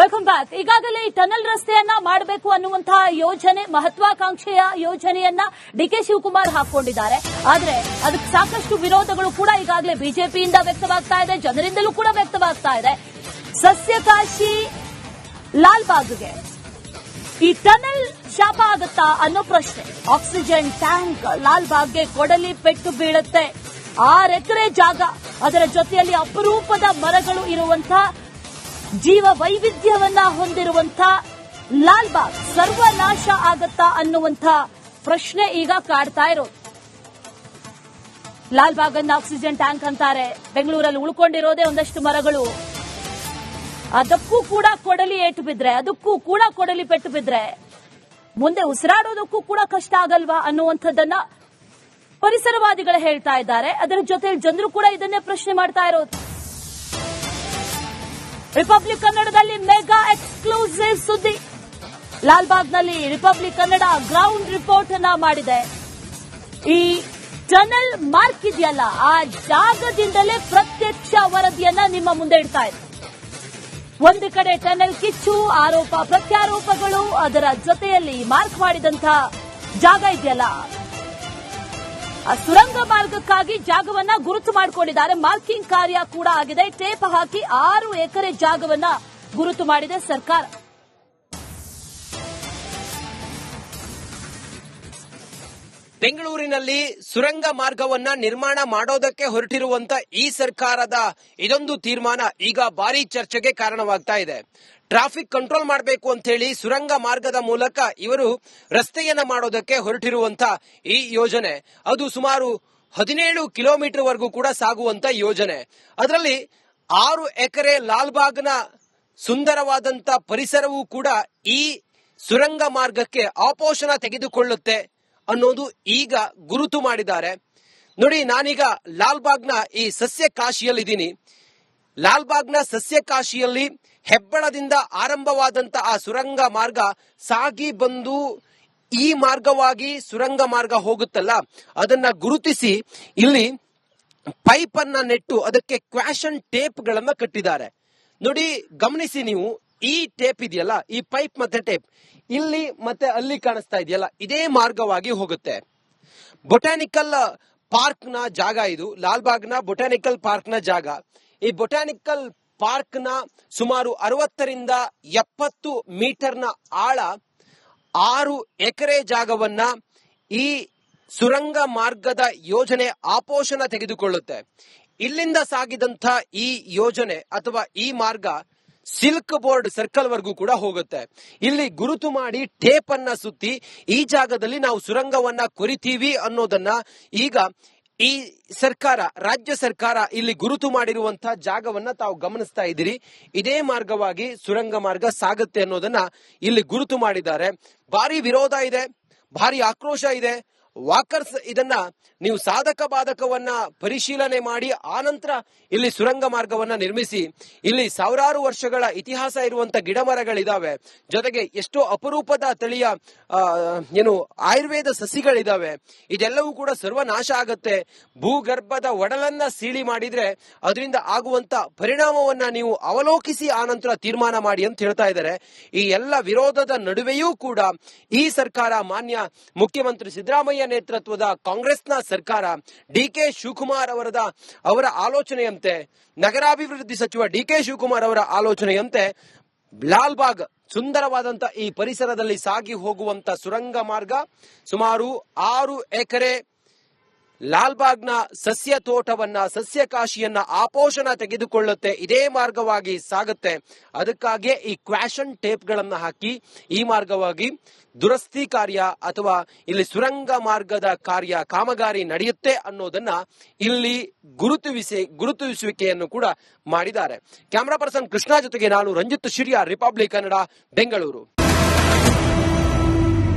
Welcome back. ಈಗಾಗಲೇ ಈ tunnel ರಸ್ತೆಯನ್ನ ಮಾಡಬೇಕು ಅನ್ನುವಂತಹ ಯೋಜನೆ, ಮಹತ್ವಾಕಾಂಕ್ಷೆಯ ಯೋಜನೆಯನ್ನ ಡಿಕೆ ಶಿವಕುಮಾರ್ ಹಾಕೊಂಡಿದ್ದಾರೆ. ಆದ್ರೆ ಅದಕ್ಕೆ ಸಾಕಷ್ಟು ವಿರೋಧಗಳು ಕೂಡ ಈಗಾಗಲೇ ಬಿಜೆಪಿಯಿಂದ ವ್ಯಕ್ತವಾಗ್ತಾ ಇದೆ, ಜನರಿಂದಲೂ ಕೂಡ ವ್ಯಕ್ತವಾಗ್ತಾ ಇದೆ. ಸಸ್ಯಕಾಶಿ ಲಾಲ್ಬಾಗ್ಗೆ ಈ ಟನಲ್ ಶಾಪ ಆಗುತ್ತಾ ಅನ್ನೋ ಪ್ರಶ್ನೆ. ಆಕ್ಸಿಜನ್ ಟ್ಯಾಂಕ್ ಲಾಲ್ಬಾಗ್ಗೆ ಕೊಡಲಿ ಪೆಟ್ಟು ಬೀಳುತ್ತೆ. 6 ಎಕರೆ ಜಾಗ, ಅದರ ಜೊತೆಯಲ್ಲಿ ಅಪರೂಪದ ಮರಗಳು ಇರುವಂತಹ, ಜೀವ ವೈವಿಧ್ಯವನ್ನ ಹೊಂದಿರುವಂತ ಲಾಲ್ಬಾಗ್ ಸರ್ವನಾಶ ಆಗತ್ತಾ ಅನ್ನುವಂಥ ಪ್ರಶ್ನೆ ಈಗ ಕಾಡ್ತಾ ಇರೋದು. ಲಾಲ್ಬಾಗ್ ಅನ್ನ ಆಕ್ಸಿಜನ್ ಟ್ಯಾಂಕ್ ಅಂತಾರೆ. ಬೆಂಗಳೂರಲ್ಲಿ ಉಳ್ಕೊಂಡಿರೋದೇ ಒಂದಷ್ಟು ಮರಗಳು. ಅದಕ್ಕೂ ಕೂಡ ಕೊಡಲಿ ಏಟು ಬಿದ್ರೆ, ಅದಕ್ಕೂ ಕೂಡ ಕೊಡಲಿ ಪೆಟ್ಟು ಬಿದ್ರೆ ಮುಂದೆ ಉಸಿರಾಡೋದಕ್ಕೂ ಕೂಡ ಕಷ್ಟ ಆಗಲ್ವಾ ಅನ್ನುವಂಥದ್ದನ್ನ ಪರಿಸರವಾದಿಗಳು ಹೇಳ್ತಾ ಇದ್ದಾರೆ. ಅದರ ಜೊತೆ ಜನರು ಕೂಡ ಇದನ್ನೇ ಪ್ರಶ್ನೆ ಮಾಡ್ತಾ ಇರೋದು. ರಿಪಬ್ಲಿಕ್ ಕನ್ನಡದಲ್ಲಿ ಮೆಗಾ ಎಕ್ಸ್ಕ್ಲೂಸಿವ್ ಸುದ್ದಿ. ಲಾಲ್ಬಾಗ್ನಲ್ಲಿ ರಿಪಬ್ಲಿಕ್ ಕನ್ನಡ ಗ್ರೌಂಡ್ ರಿಪೋರ್ಟ್ ಅನ್ನ ಮಾಡಿದೆ. ಈ ಟನಲ್ ಮಾರ್ಕ್ ಇದೆಯಲ್ಲ, ಆ ಜಾಗದಿಂದಲೇ ಪ್ರತ್ಯಕ್ಷ ವರದಿಯನ್ನ ನಿಮ್ಮ ಮುಂದೆ ಇಡ್ತಾ ಇದೆ. ಒಂದು ಕಡೆ ಟನಲ್ ಕಿಚ್ಚು, ಆರೋಪ ಪ್ರತ್ಯಾರೋಪಗಳು, ಅದರ ಜೊತೆಯಲ್ಲಿ ಮಾರ್ಕ್ ಮಾಡಿದಂತಹ ಜಾಗ ಇದೆಯಲ್ಲ, ಆ ಸುರಂಗ ಮಾರ್ಗಕ್ಕಾಗಿ ಜಾಗವನ್ನ ಗುರುತು ಮಾಡಿಕೊಂಡಿದ್ದಾರೆ. ಮಾರ್ಕಿಂಗ್ ಕಾರ್ಯ ಕೂಡ ಆಗಿದೆ. ಟೇಪ್ ಹಾಕಿ 6 ಎಕರೆ ಜಾಗವನ್ನ ಗುರುತು ಮಾಡಿದೆ ಸರ್ಕಾರ. ಬೆಂಗಳೂರಿನಲ್ಲಿ ಸುರಂಗ ಮಾರ್ಗವನ್ನ ನಿರ್ಮಾಣ ಮಾಡೋದಕ್ಕೆ ಹೊರಟಿರುವಂತ ಈ ಸರ್ಕಾರದ ಇದೊಂದು ತೀರ್ಮಾನ ಈಗ ಭಾರಿ ಚರ್ಚೆಗೆ ಕಾರಣವಾಗ್ತಾ ಇದೆ. ಟ್ರಾಫಿಕ್ ಕಂಟ್ರೋಲ್ ಮಾಡಬೇಕು ಅಂತ ಹೇಳಿ ಸುರಂಗ ಮಾರ್ಗದ ಮೂಲಕ ಇವರು ರಸ್ತೆಯನ್ನ ಮಾಡೋದಕ್ಕೆ ಹೊರಟಿರುವಂತ ಈ ಯೋಜನೆ, ಅದು ಸುಮಾರು 17 ಕಿಲೋಮೀಟರ್ ವರೆಗೂ ಕೂಡ ಸಾಗುವಂತ ಯೋಜನೆ. ಅದರಲ್ಲಿ 6 ಎಕರೆ ಲಾಲ್ಬಾಗ್ನ ಸುಂದರವಾದಂತ ಪರಿಸರವೂ ಕೂಡ ಈ ಸುರಂಗ ಮಾರ್ಗಕ್ಕೆ ಆಪೋಷಣ ತೆಗೆದುಕೊಳ್ಳುತ್ತೆ ಅನ್ನೋದು ಈಗ ಗುರುತು ಮಾಡಿದ್ದಾರೆ. ನೋಡಿ, ನಾನೀಗ ಲಾಲ್ಬಾಗ್ನ ಈ ಸಸ್ಯ ಕಾಶಿಯಲ್ಲಿದ್ದೀನಿ. ಲಾಲ್ಬಾಗ್ನ ಸಸ್ಯ ಕಾಶಿಯಲ್ಲಿ ಹೆಬ್ಬಳದಿಂದ ಆರಂಭವಾದಂತ ಆ ಸುರಂಗ ಮಾರ್ಗ ಸಾಗಿ ಬಂದು ಈ ಮಾರ್ಗವಾಗಿ ಸುರಂಗ ಮಾರ್ಗ ಹೋಗುತ್ತಲ್ಲ, ಅದನ್ನ ಗುರುತಿಸಿ ಇಲ್ಲಿ ಪೈಪ್ ಅನ್ನ ನೆಟ್ಟು ಅದಕ್ಕೆ ಕ್ವಾಷನ್ ಟೇಪ್ ಗಳನ್ನ ಕಟ್ಟಿದ್ದಾರೆ. ನೋಡಿ, ಗಮನಿಸಿ ನೀವು, ಈ ಟೇಪ್ ಇದೆಯಲ್ಲ, ಈ ಪೈಪ್ ಮತ್ತೆ ಟೇಪ್ ಇಲ್ಲಿ ಮತ್ತೆ ಅಲ್ಲಿ ಕಾಣಿಸ್ತಾ ಇದೆಯಲ್ಲ, ಇದೇ ಮಾರ್ಗವಾಗಿ ಹೋಗುತ್ತೆ. ಬೊಟಾನಿಕಲ್ ಪಾರ್ಕ್ ನ ಜಾಗ ಇದು. ಲಾಲ್ಬಾಗ್ನ ಬೊಟಾನಿಕಲ್ ಪಾರ್ಕ್ ನ ಜಾಗ. ಈ ಬೊಟಾನಿಕಲ್ ಪಾರ್ಕ್ ನ ಸುಮಾರು 60 ರಿಂದ 70 ಮೀಟರ್ನ ಆಳ 6 ಎಕರೆ ಜಾಗವನ್ನ ಈ ಸುರಂಗ ಮಾರ್ಗದ ಯೋಜನೆ ಆಪೋಷಣ ತೆಗೆದುಕೊಳ್ಳುತ್ತೆ. ಇಲ್ಲಿಂದ ಸಾಗಿದಂತ ಈ ಯೋಜನೆ ಅಥವಾ ಈ ಮಾರ್ಗ ಸಿಲ್ಕ್ ಬೋರ್ಡ್ ಸರ್ಕಲ್ ವರೆಗೂ ಕೂಡ ಹೋಗುತ್ತೆ. ಇಲ್ಲಿ ಗುರುತು ಮಾಡಿ ಟೇಪ್ ಅನ್ನ ಸುತ್ತಿ ಈ ಜಾಗದಲ್ಲಿ ನಾವು ಸುರಂಗವನ್ನ ಕೊರಿತೀವಿ ಅನ್ನೋದನ್ನ ಈಗ ಈ ಸರ್ಕಾರ, ರಾಜ್ಯ ಸರ್ಕಾರ ಇಲ್ಲಿ ಗುರುತು ಮಾಡಿರುವಂತಹ ಜಾಗವನ್ನ ತಾವು ಗಮನಿಸ್ತಾ ಇದ್ದೀರಿ. ಇದೇ ಮಾರ್ಗವಾಗಿ ಸುರಂಗ ಮಾರ್ಗ ಸಾಗುತ್ತೆ ಅನ್ನೋದನ್ನ ಇಲ್ಲಿ ಗುರುತು ಮಾಡಿದ್ದಾರೆ. ಭಾರಿ ವಿರೋಧ ಇದೆ, ಭಾರಿ ಆಕ್ರೋಶ ಇದೆ. ವಾಕರ್ಸ್ ಇದನ್ನ ನೀವು ಸಾಧಕ ಬಾಧಕವನ್ನ ಪರಿಶೀಲನೆ ಮಾಡಿ ಆನಂತರ ಇಲ್ಲಿ ಸುರಂಗ ಮಾರ್ಗವನ್ನ ನಿರ್ಮಿಸಿ. ಇಲ್ಲಿ ಸಾವಿರಾರು ವರ್ಷಗಳ ಇತಿಹಾಸ ಇರುವಂತ ಗಿಡ ಮರಗಳಿದಾವೆ, ಜೊತೆಗೆ ಎಷ್ಟೋ ಅಪರೂಪದ ತಳಿಯ ಆಯುರ್ವೇದ ಸಸಿಗಳಿದಾವೆ. ಇದೆಲ್ಲವೂ ಕೂಡ ಸರ್ವನಾಶ ಆಗತ್ತೆ. ಭೂಗರ್ಭದ ಒಡಲನ್ನ ಸೀಳಿ ಮಾಡಿದ್ರೆ ಅದರಿಂದ ಆಗುವಂತ ಪರಿಣಾಮವನ್ನ ನೀವು ಅವಲೋಕಿಸಿ ಆನಂತರ ತೀರ್ಮಾನ ಮಾಡಿ ಅಂತ ಹೇಳ್ತಾ ಇದ್ದಾರೆ. ಈ ಎಲ್ಲ ವಿರೋಧದ ನಡುವೆಯೂ ಕೂಡ ಈ ಸರ್ಕಾರ, ಮಾನ್ಯ ಮುಖ್ಯಮಂತ್ರಿ ಸಿದ್ದರಾಮಯ್ಯ ನೇತೃತ್ವದ ಕಾಂಗ್ರೆಸ್ನ ಸರ್ಕಾರ, ಡಿಕೆ ಶಿವಕುಮಾರ್ ಅವರ ಆಲೋಚನೆಯಂತೆ, ನಗರಾಭಿವೃದ್ಧಿ ಸಚಿವ ಡಿಕೆ ಶಿವಕುಮಾರ್ ಅವರ ಆಲೋಚನೆಯಂತೆ ಲಾಲ್ಬಾಗ್ ಸುಂದರವಾದಂತ ಈ ಪರಿಸರದಲ್ಲಿ ಸಾಗಿ ಹೋಗುವಂತ ಸುರಂಗ ಮಾರ್ಗ ಸುಮಾರು 6 ಎಕರೆ ಲಾಲ್ಬಾಗ್ನ ಸಸ್ಯ ತೋಟವನ್ನ, ಸಸ್ಯ ಕಾಶಿಯನ್ನ ಆಪೋಷಣ ತೆಗೆದುಕೊಳ್ಳುತ್ತೆ. ಇದೇ ಮಾರ್ಗವಾಗಿ ಸಾಗುತ್ತೆ. ಅದಕ್ಕಾಗಿ ಈ ಕ್ವಾಷನ್ ಟೇಪ್ ಗಳನ್ನ ಹಾಕಿ ಈ ಮಾರ್ಗವಾಗಿ ದುರಸ್ತಿ ಕಾರ್ಯ ಅಥವಾ ಇಲ್ಲಿ ಸುರಂಗ ಮಾರ್ಗದ ಕಾರ್ಯ ಕಾಮಗಾರಿ ನಡೆಯುತ್ತೆ ಅನ್ನೋದನ್ನ ಇಲ್ಲಿ ಗುರುತಿಸುವಿಕೆಯನ್ನು ಕೂಡ ಮಾಡಿದ್ದಾರೆ. ಕ್ಯಾಮರಾ ಪರ್ಸನ್ ಕೃಷ್ಣ ಜೊತೆಗೆ ನಾನು Ranjith Shirya, republic Kannada, Bengaluru.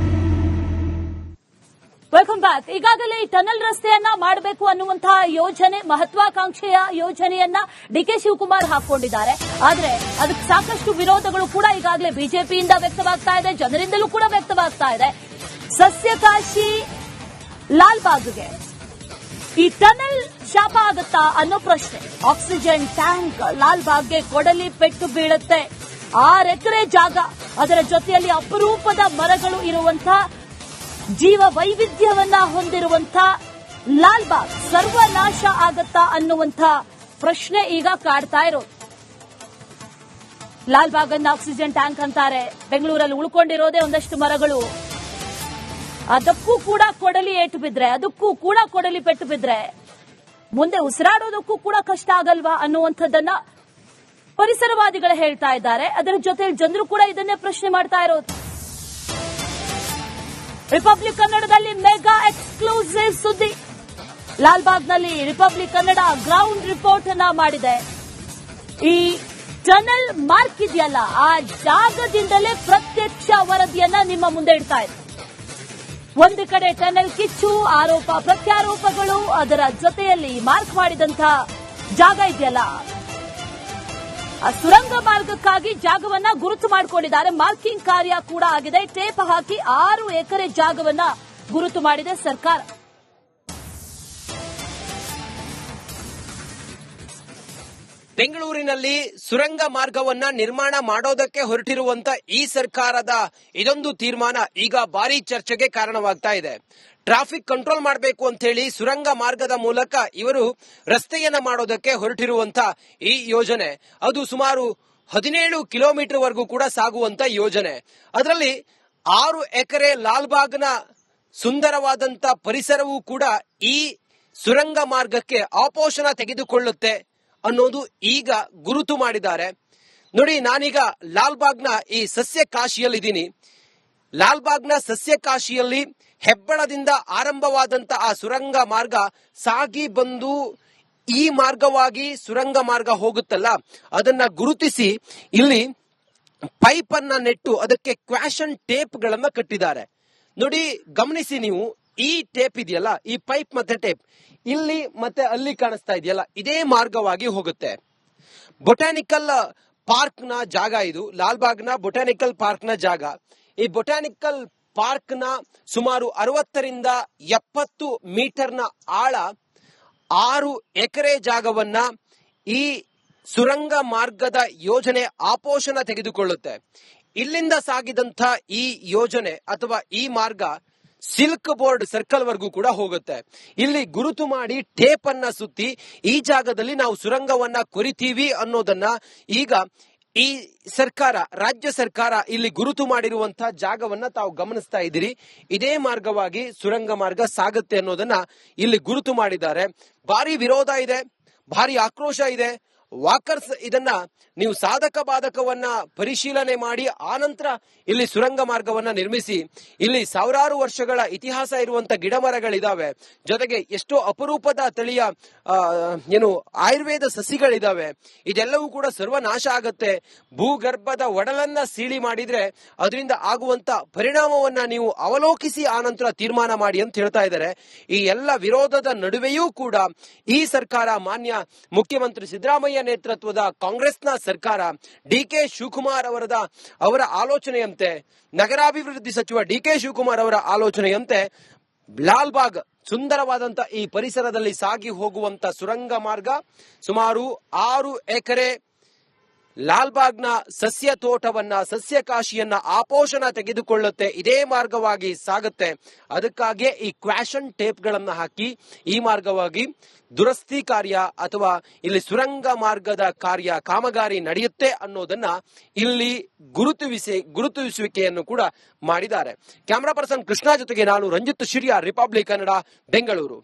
Welcome back. ಈಗಾಗಲೇ ಈ ಟನಲ್ ರಸ್ತೆಯನ್ನ ಮಾಡಬೇಕು ಅನ್ನುವಂತಹ ಯೋಜನೆ, ಮಹತ್ವಾಕಾಂಕ್ಷೆಯ ಯೋಜನೆಯನ್ನ ಡಿಕೆ ಶಿವಕುಮಾರ್ ಹಾಕೊಂಡಿದ್ದಾರೆ. ಆದ್ರೆ ಅದಕ್ಕೆ ಸಾಕಷ್ಟು ವಿರೋಧಗಳು ಕೂಡ ಈಗಾಗಲೇ ಬಿಜೆಪಿಯಿಂದ ವ್ಯಕ್ತವಾಗ್ತಾ ಇದೆ, ಜನರಿಂದಲೂ ಕೂಡ ವ್ಯಕ್ತವಾಗ್ತಾ ಇದೆ. ಸಸ್ಯಕಾಶಿ ಲಾಲ್ಬಾಗ್ಗೆ ಈ ಟನಲ್ ಶಾಪ ಆಗುತ್ತಾ ಅನ್ನೋ ಪ್ರಶ್ನೆ. ಆಕ್ಸಿಜನ್ ಟ್ಯಾಂಕ್ ಲಾಲ್ಬಾಗ್ಗೆ ಕೊಡಲಿ ಪೆಟ್ಟು ಬೀಳುತ್ತೆ. 6 ಎಕರೆ ಜಾಗ, ಅದರ ಜೊತೆಯಲ್ಲಿ ಅಪರೂಪದ ಮರಗಳು ಇರುವಂತಹ, ಜೀವ ವೈವಿಧ್ಯವನ್ನ ಹೊಂದಿರುವಂತ ಲಾಲ್ಬಾಗ್ ಸರ್ವನಾಶ ಆಗತ್ತಾ ಅನ್ನುವಂಥ ಪ್ರಶ್ನೆ ಈಗ ಕಾಡ್ತಾ ಇರೋದು. ಲಾಲ್ಬಾಗ್ ಅನ್ನ ಆಕ್ಸಿಜನ್ ಟ್ಯಾಂಕ್ ಅಂತಾರೆ. ಬೆಂಗಳೂರಲ್ಲಿ ಉಳ್ಕೊಂಡಿರೋದೇ ಒಂದಷ್ಟು ಮರಗಳು. ಅದಕ್ಕೂ ಕೂಡ ಕೊಡಲಿ ಏಟು ಬಿದ್ರೆ, ಅದಕ್ಕೂ ಕೂಡ ಕೊಡಲಿ ಪೆಟ್ಟು ಬಿದ್ರೆ ಮುಂದೆ ಉಸಿರಾಡೋದಕ್ಕೂ ಕೂಡ ಕಷ್ಟ ಆಗಲ್ವಾ ಅನ್ನುವಂಥದ್ದನ್ನ ಪರಿಸರವಾದಿಗಳು ಹೇಳ್ತಾ ಇದ್ದಾರೆ. ಅದರ ಜೊತೆ ಜನರು ಕೂಡ ಇದನ್ನೇ ಪ್ರಶ್ನೆ ಮಾಡ್ತಾ ಇರೋದು. ರಿಪಬ್ಲಿಕ್ ಕನ್ನಡದಲ್ಲಿ ಮೆಗಾ ಎಕ್ಸ್ಕ್ಲೂಸಿವ್ ಸುದ್ದಿ. ಲಾಲ್ಬಾಗ್ನಲ್ಲಿ ರಿಪಬ್ಲಿಕ್ ಕನ್ನಡ ಗ್ರೌಂಡ್ ರಿಪೋರ್ಟ್ ಅನ್ನ ಮಾಡಿದೆ. ಈ ಟನಲ್ ಮಾರ್ಕ್ ಇದೆಯಲ್ಲ, ಆ ಜಾಗದಿಂದಲೇ ಪ್ರತ್ಯಕ್ಷ ವರದಿಯನ್ನ ನಿಮ್ಮ ಮುಂದೆ ಇಡ್ತಾ ಇದೆ. ಒಂದು ಕಡೆ ಟನಲ್ ಕಿಚ್ಚು, ಆರೋಪ ಪ್ರತ್ಯಾರೋಪಗಳು, ಅದರ ಜೊತೆಯಲ್ಲಿ ಮಾರ್ಕ್ ಮಾಡಿದಂತಹ ಜಾಗ ಇದೆಯಲ್ಲ, ಆ ಸುರಂಗ ಮಾರ್ಗಕ್ಕಾಗಿ ಜಾಗವನ್ನ ಗುರುತು ಮಾಡಿಕೊಂಡಿದ್ದಾರೆ. ಮಾರ್ಕಿಂಗ್ ಕಾರ್ಯ ಕೂಡ ಆಗಿದೆ. ಟೇಪ್ ಹಾಕಿ 6 ಎಕರೆ ಜಾಗವನ್ನ ಗುರುತು ಮಾಡಿದೆ ಸರ್ಕಾರ. ಬೆಂಗಳೂರಿನಲ್ಲಿ ಸುರಂಗ ಮಾರ್ಗವನ್ನ ನಿರ್ಮಾಣ ಮಾಡೋದಕ್ಕೆ ಹೊರಟಿರುವಂತ ಈ ಸರ್ಕಾರದ ಇದೊಂದು ತೀರ್ಮಾನ ಈಗ ಭಾರಿ ಚರ್ಚೆಗೆ ಕಾರಣವಾಗ್ತಾ ಇದೆ. ಟ್ರಾಫಿಕ್ ಕಂಟ್ರೋಲ್ ಮಾಡಬೇಕು ಅಂತ ಹೇಳಿ ಸುರಂಗ ಮಾರ್ಗದ ಮೂಲಕ ಇವರು ರಸ್ತೆಯನ್ನ ಮಾಡೋದಕ್ಕೆ ಹೊರಟಿರುವಂತ ಈ ಯೋಜನೆ, ಅದು ಸುಮಾರು 17 ಕಿಲೋಮೀಟರ್ ವರೆಗೂ ಕೂಡ ಸಾಗುವಂತ ಯೋಜನೆ. ಅದರಲ್ಲಿ 6 ಎಕರೆ ಲಾಲ್ಬಾಗ್ನ ಸುಂದರವಾದಂತ ಪರಿಸರವೂ ಕೂಡ ಈ ಸುರಂಗ ಮಾರ್ಗಕ್ಕೆ ಆಪೋಷಣ ತೆಗೆದುಕೊಳ್ಳುತ್ತೆ ಅನ್ನೋದು ಈಗ ಗುರುತು ಮಾಡಿದ್ದಾರೆ. ನೋಡಿ, ನಾನೀಗ ಲಾಲ್ಬಾಗ್ನ ಈ ಸಸ್ಯ ಕಾಶಿಯಲ್ಲಿದ್ದೀನಿ. ಲಾಲ್ಬಾಗ್ನ ಸಸ್ಯ ಕಾಶಿಯಲ್ಲಿ ಹೆಬ್ಬಳದಿಂದ ಆರಂಭವಾದಂತ ಆ ಸುರಂಗ ಮಾರ್ಗ ಸಾಗಿ ಬಂದು ಈ ಮಾರ್ಗವಾಗಿ ಸುರಂಗ ಮಾರ್ಗ ಹೋಗುತ್ತಲ್ಲ, ಅದನ್ನ ಗುರುತಿಸಿ ಇಲ್ಲಿ ಪೈಪ್ ಅನ್ನ ನೆಟ್ಟು ಅದಕ್ಕೆ ಕ್ವಾಷನ್ ಟೇಪ್ ಗಳನ್ನ ಕಟ್ಟಿದ್ದಾರೆ. ನೋಡಿ, ಗಮನಿಸಿ ನೀವು, ಈ ಟೇಪ್ ಇದೆಯಲ್ಲ, ಈ ಪೈಪ್ ಮತ್ತೆ ಟೇಪ್ ಇಲ್ಲಿ ಮತ್ತೆ ಅಲ್ಲಿ ಕಾಣಿಸ್ತಾ ಇದೆಯಲ್ಲ, ಇದೇ ಮಾರ್ಗವಾಗಿ ಹೋಗುತ್ತೆ. ಬೊಟಾನಿಕಲ್ ಪಾರ್ಕ್ ನ ಜಾಗ ಇದು. ಲಾಲ್ಬಾಗ್ನ ಬೊಟಾನಿಕಲ್ ಪಾರ್ಕ್ ನ ಜಾಗ. ಈ ಬೊಟಾನಿಕಲ್ ಪಾರ್ಕ್ ನ ಸುಮಾರು 60 ರಿಂದ 70 ಮೀಟರ್ನ ಆಳ 6 ಎಕರೆ ಜಾಗವನ್ನ ಈ ಸುರಂಗ ಮಾರ್ಗದ ಯೋಜನೆ ಆಪೋಷಣ ತೆಗೆದುಕೊಳ್ಳುತ್ತೆ. ಇಲ್ಲಿಂದ ಸಾಗಿದಂತ ಈ ಯೋಜನೆ ಅಥವಾ ಈ ಮಾರ್ಗ ಸಿಲ್ಕ್ ಬೋರ್ಡ್ ಸರ್ಕಲ್ ವರೆಗೂ ಕೂಡ ಹೋಗುತ್ತೆ. ಇಲ್ಲಿ ಗುರುತು ಮಾಡಿ ಟೇಪ್ ಅನ್ನ ಸುತ್ತಿ ಈ ಜಾಗದಲ್ಲಿ ನಾವು ಸುರಂಗವನ್ನ ಕೊರಿತೀವಿ ಅನ್ನೋದನ್ನ ಈಗ ಈ ಸರ್ಕಾರ, ರಾಜ್ಯ ಸರ್ಕಾರ ಇಲ್ಲಿ ಗುರುತು ಮಾಡಿರುವಂತಹ ಜಾಗವನ್ನ ತಾವು ಗಮನಿಸ್ತಾ ಇದ್ದೀರಿ. ಇದೇ ಮಾರ್ಗವಾಗಿ ಸುರಂಗ ಮಾರ್ಗ ಸಾಗುತ್ತೆ ಅನ್ನೋದನ್ನ ಇಲ್ಲಿ ಗುರುತು ಮಾಡಿದ್ದಾರೆ. ಭಾರಿ ವಿರೋಧ ಇದೆ, ಭಾರಿ ಆಕ್ರೋಶ ಇದೆ. ವಾಕರ್ಸ್ ಇದನ್ನ ನೀವು ಸಾಧಕ ಬಾಧಕವನ್ನ ಪರಿಶೀಲನೆ ಮಾಡಿ ಆನಂತರ ಇಲ್ಲಿ ಸುರಂಗ ಮಾರ್ಗವನ್ನ ನಿರ್ಮಿಸಿ. ಇಲ್ಲಿ ಸಾವಿರಾರು ವರ್ಷಗಳ ಇತಿಹಾಸ ಇರುವಂತ ಗಿಡ ಮರಗಳಿದಾವೆ, ಜೊತೆಗೆ ಎಷ್ಟೋ ಅಪರೂಪದ ತಳಿಯ ಆಯುರ್ವೇದ ಸಸಿಗಳಿದಾವೆ. ಇದೆಲ್ಲವೂ ಕೂಡ ಸರ್ವನಾಶ ಆಗತ್ತೆ. ಭೂಗರ್ಭದ ಒಡಲನ್ನ ಸೀಳಿ ಮಾಡಿದ್ರೆ ಅದರಿಂದ ಆಗುವಂತ ಪರಿಣಾಮವನ್ನ ನೀವು ಅವಲೋಕಿಸಿ ಆನಂತರ ತೀರ್ಮಾನ ಮಾಡಿ ಅಂತ ಹೇಳ್ತಾ ಇದ್ದಾರೆ. ಈ ಎಲ್ಲ ವಿರೋಧದ ನಡುವೆಯೂ ಕೂಡ ಈ ಸರ್ಕಾರ, ಮಾನ್ಯ ಮುಖ್ಯಮಂತ್ರಿ ಸಿದ್ದರಾಮಯ್ಯ ನೇತೃತ್ವದ ಕಾಂಗ್ರೆಸ್ನ ಸರ್ಕಾರ, ಡಿಕೆ ಶಿವಕುಮಾರ್ ಅವರ ಆಲೋಚನೆಯಂತೆ, ನಗರಾಭಿವೃದ್ಧಿ ಸಚಿವ ಡಿಕೆ ಶಿವಕುಮಾರ್ ಅವರ ಆಲೋಚನೆಯಂತೆ ಲಾಲ್ಬಾಗ್ ಸುಂದರವಾದಂತ ಈ ಪರಿಸರದಲ್ಲಿ ಸಾಗಿ ಹೋಗುವಂತ ಸುರಂಗ ಮಾರ್ಗ ಸುಮಾರು 6 ಎಕರೆ ಲಾಲ್ಬಾಗ್ನ ಸಸ್ಯ ತೋಟವನ್ನ, ಸಸ್ಯ ಕಾಶಿಯನ್ನ ಆಪೋಷಣ ತೆಗೆದುಕೊಳ್ಳುತ್ತೆ. ಇದೇ ಮಾರ್ಗವಾಗಿ ಸಾಗುತ್ತೆ. ಅದಕ್ಕಾಗಿ ಈ ಕ್ವಾಷನ್ ಟೇಪ್ ಗಳನ್ನ ಹಾಕಿ ಈ ಮಾರ್ಗವಾಗಿ ದುರಸ್ತಿ ಕಾರ್ಯ ಅಥವಾ ಇಲ್ಲಿ ಸುರಂಗ ಮಾರ್ಗದ ಕಾರ್ಯ ಕಾಮಗಾರಿ ನಡೆಯುತ್ತೆ ಅನ್ನೋದನ್ನ ಇಲ್ಲಿ ಗುರುತಿಸುವಿಕೆಯನ್ನು ಕೂಡ ಮಾಡಿದ್ದಾರೆ. ಕ್ಯಾಮರಾ ಪರ್ಸನ್ ಕೃಷ್ಣ ಜೊತೆಗೆ ನಾನು ರಂಜಿತ್ ಶಿರ್ಯಾ, ರಿಪಬ್ಲಿಕ್ ಕನ್ನಡ, ಬೆಂಗಳೂರು.